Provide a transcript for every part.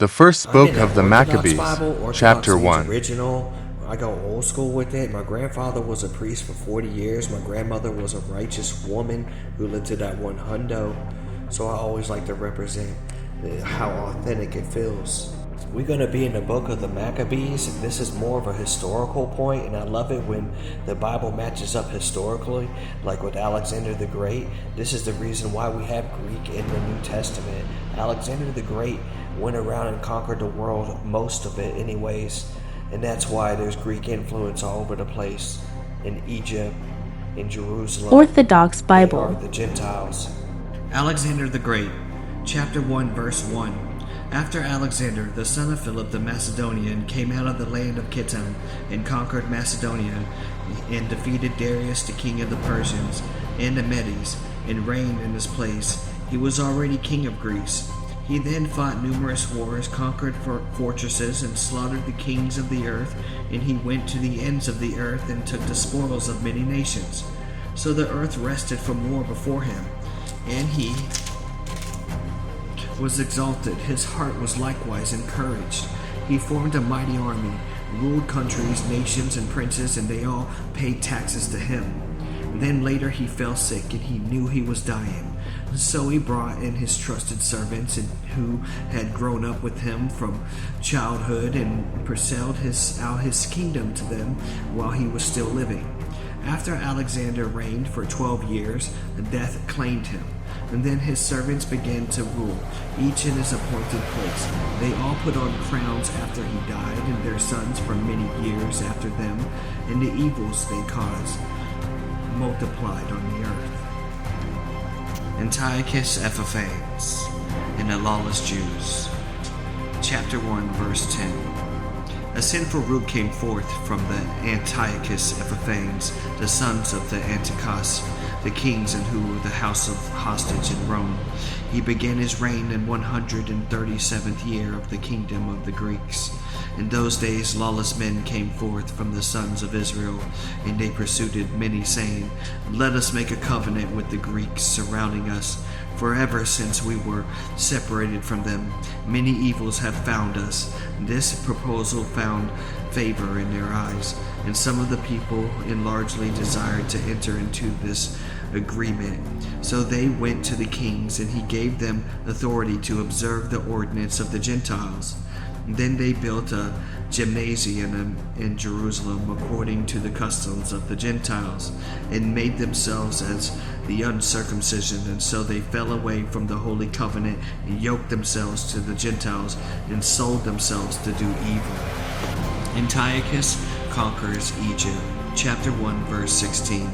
The first I'm book in of an the Orthodox Maccabees, Bible. Orthodox chapter means 1. original. I go old school with it. My grandfather was a priest for 40 years. My grandmother was a righteous woman who lived to that one hundo. So I always like to represent how authentic it feels. We're going to be in the book of the Maccabees. This is more of a historical point, and I love it when the Bible matches up historically, like with Alexander the Great. This is the reason why we have Greek in the New Testament. Alexander the Great went around and conquered the world, most of it anyways, and that's why there's Greek influence all over the place. In Egypt, in Jerusalem, Orthodox they are Bible. the Gentiles. Alexander the Great, chapter 1, verse 1. After Alexander, the son of Philip the Macedonian, came out of the land of Kittim and conquered Macedonia, and defeated Darius the king of the Persians and the Medes, and reigned in his place, he was already king of Greece. He then fought numerous wars, conquered fortresses, and slaughtered the kings of the earth, and he went to the ends of the earth and took the spoils of many nations. So the earth rested from war before him, and he was exalted. His heart was likewise encouraged. He formed a mighty army, ruled countries, nations, and princes, and they all paid taxes to him. Then later he fell sick, and he knew he was dying. So he brought in his trusted servants, who had grown up with him from childhood, and parceled out his kingdom to them while he was still living. After Alexander reigned for 12 years, death claimed him. And then his servants began to rule, each in his appointed place. They all put on crowns after he died, and their sons for many years after them, and the evils they caused multiplied on the earth. Antiochus Epiphanes and the Lawless Jews. Chapter 1, verse 10. A sinful root came forth from the Antiochus Epiphanes, the sons of the Antiochus, the kings and who were the house of hostage in Rome. He began his reign in 137th year of the kingdom of the Greeks. In those days lawless men came forth from the sons of Israel, and they pursued many, saying, "Let us make a covenant with the Greeks surrounding us. For ever since we were separated from them, many evils have found us." This proposal found favor in their eyes, and some of the people largely desired to enter into this agreement. So they went to the kings, and he gave them authority to observe the ordinance of the Gentiles. Then they built a gymnasium in Jerusalem according to the customs of the Gentiles, and made themselves as the uncircumcision, and so they fell away from the holy covenant, and yoked themselves to the Gentiles, and sold themselves to do evil. Antiochus conquers Egypt. Chapter 1, verse 16.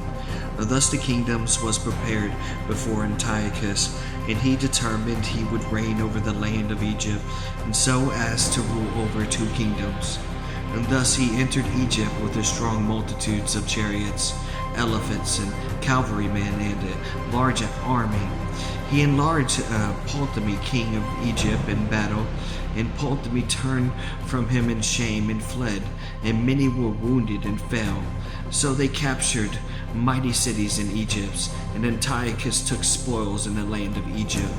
Thus the kingdoms was prepared before Antiochus, and he determined he would reign over the land of Egypt, and so as to rule over 2 kingdoms. And thus he entered Egypt with a strong multitudes of chariots, elephants, and cavalrymen, and a large army. He enlarged Ptolemy, king of Egypt, in battle, and Ptolemy turned from him in shame and fled, and many were wounded and fell. So they captured mighty cities in Egypt, and Antiochus took spoils in the land of Egypt.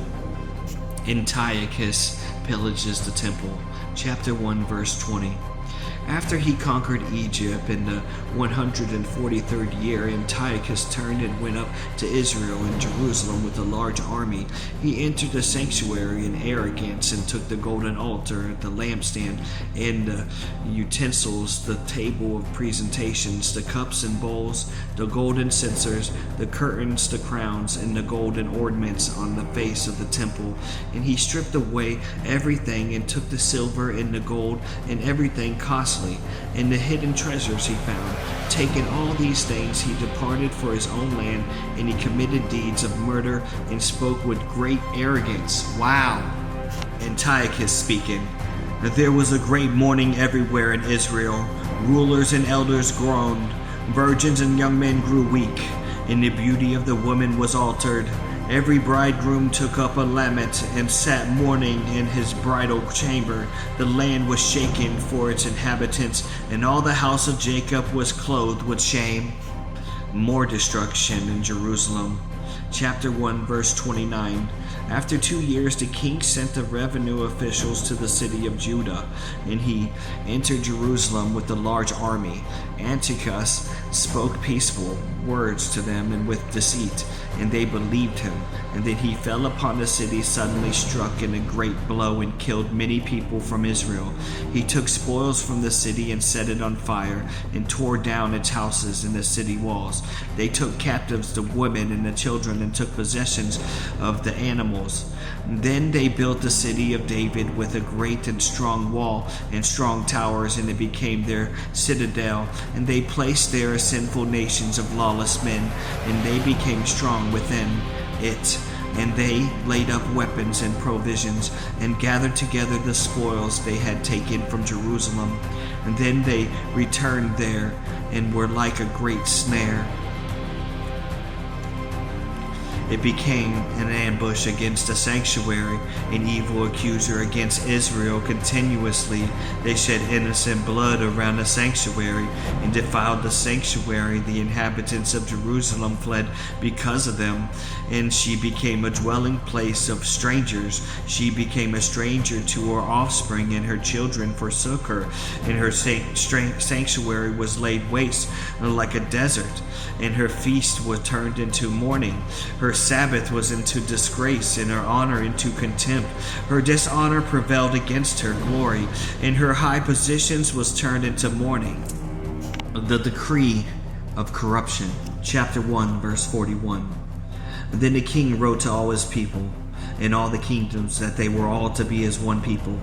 Antiochus pillages the temple. Chapter 1, verse 20. After he conquered Egypt in the 143rd year, Antiochus turned and went up to Israel and Jerusalem with a large army. He entered the sanctuary in arrogance and took the golden altar, the lampstand, and the utensils, the table of presentations, the cups and bowls, the golden censers, the curtains, the crowns, and the golden ornaments on the face of the temple. And he stripped away everything and took the silver and the gold and everything costly, and the hidden treasures he found. Taking all these things, he departed for his own land, and he committed deeds of murder and spoke with great arrogance. Wow! Antiochus speaking. There was a great mourning everywhere in Israel. Rulers and elders groaned. Virgins and young men grew weak, and the beauty of the woman was altered. Every bridegroom took up a lament and sat mourning in his bridal chamber. The land was shaken for its inhabitants, and all the house of Jacob was clothed with shame. More destruction in Jerusalem. Chapter 1, verse 29. After 2 years, the king sent the revenue officials to the city of Judah, and he entered Jerusalem with a large army. Antiochus spoke peaceful words to them and with deceit, and they believed him. And then he fell upon the city, suddenly struck in a great blow, and killed many people from Israel. He took spoils from the city and set it on fire, and tore down its houses and the city walls. They took captives the women and the children, and took possessions of the animals. Then they built the city of David with a great and strong wall and strong towers, and it became their citadel. And they placed there sinful nations of lawless men, and they became strong within it. And they laid up weapons and provisions, and gathered together the spoils they had taken from Jerusalem. And then they returned there, and were like a great snare. It became an ambush against the sanctuary, an evil accuser against Israel continuously. They shed innocent blood around the sanctuary and defiled the sanctuary. The inhabitants of Jerusalem fled because of them, and she became a dwelling place of strangers. She became a stranger to her offspring, and her children forsook her, and her sanctuary was laid waste like a desert, and her feast was turned into mourning. Her Sabbath was into disgrace, and her honor into contempt. Her dishonor prevailed against her glory, and her high positions was turned into mourning. The decree of corruption. Chapter 1, verse 41. Then the king wrote to all his people and all the kingdoms that they were all to be as one people,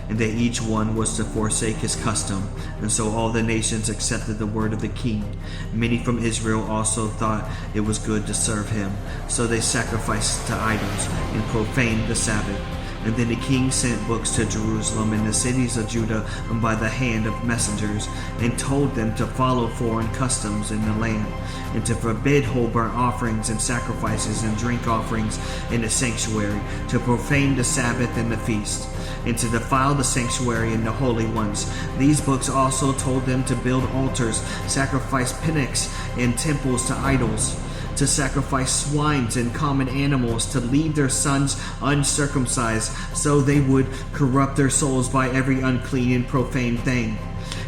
and that each one was to forsake his custom. And so all the nations accepted the word of the king. Many from Israel also thought it was good to serve him. So they sacrificed to idols and profaned the Sabbath. And then the king sent books to Jerusalem and the cities of Judah by the hand of messengers, and told them to follow foreign customs in the land, and to forbid whole burnt offerings and sacrifices and drink offerings in the sanctuary, to profane the Sabbath and the feast, and to defile the sanctuary and the holy ones. These books also told them to build altars, sacrifice pinnics and temples to idols, to sacrifice swines and common animals, to leave their sons uncircumcised, so they would corrupt their souls by every unclean and profane thing,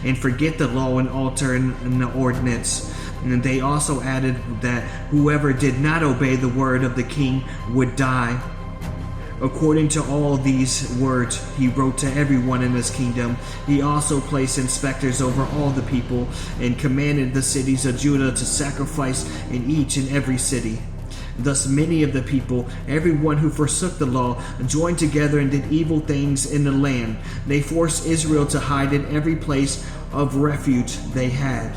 and forget the law and altar and the ordinance. And they also added that whoever did not obey the word of the king would die. According to all these words, he wrote to everyone in his kingdom. He also placed inspectors over all the people, and commanded the cities of Judah to sacrifice in each and every city. Thus many of the people, everyone who forsook the law, joined together and did evil things in the land. They forced Israel to hide in every place of refuge they had.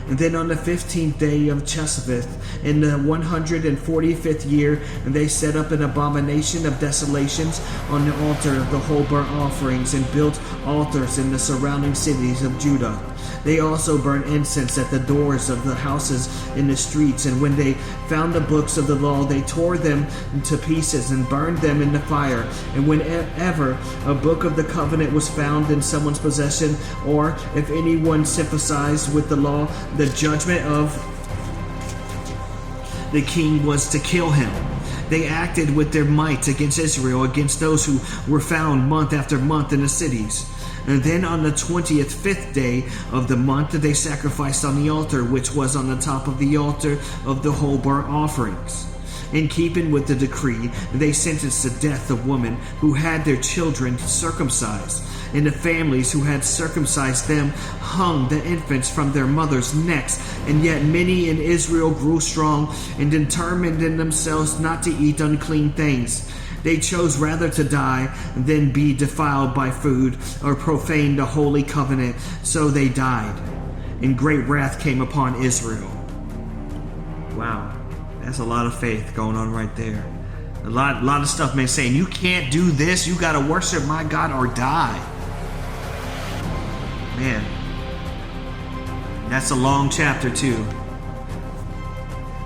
And then on the 15th day of Chesapeake, in the 145th year, they set up an abomination of desolations on the altar of the whole burnt offerings, and built altars in the surrounding cities of Judah. They also burned incense at the doors of the houses in the streets, and when they found the books of the law, they tore them to pieces and burned them in the fire. And whenever a book of the covenant was found in someone's possession, or if anyone sympathized with the law, the judgment of the king was to kill him. They acted with their might against Israel, against those who were found month after month in the cities. And then on the 25th day of the month, they sacrificed on the altar, which was on the top of the altar of the whole burnt offerings. In keeping with the decree, they sentenced to death the women who had their children circumcised, and the families who had circumcised them hung the infants from their mothers' necks. And yet many in Israel grew strong and determined in themselves not to eat unclean things. They chose rather to die than be defiled by food or profane the holy covenant. So they died, and great wrath came upon Israel. Wow, that's a lot of faith going on right there. A lot of stuff, man, saying you can't do this, you got to worship my God or die. Man, that's a long chapter too.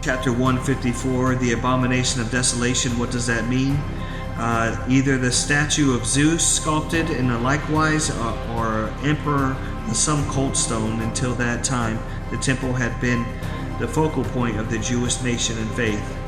Chapter 154, the abomination of desolation. What does that mean? Either the statue of Zeus sculpted in a likewise, or emperor, some cult stone. Until that time, the temple had been the focal point of the Jewish nation and faith.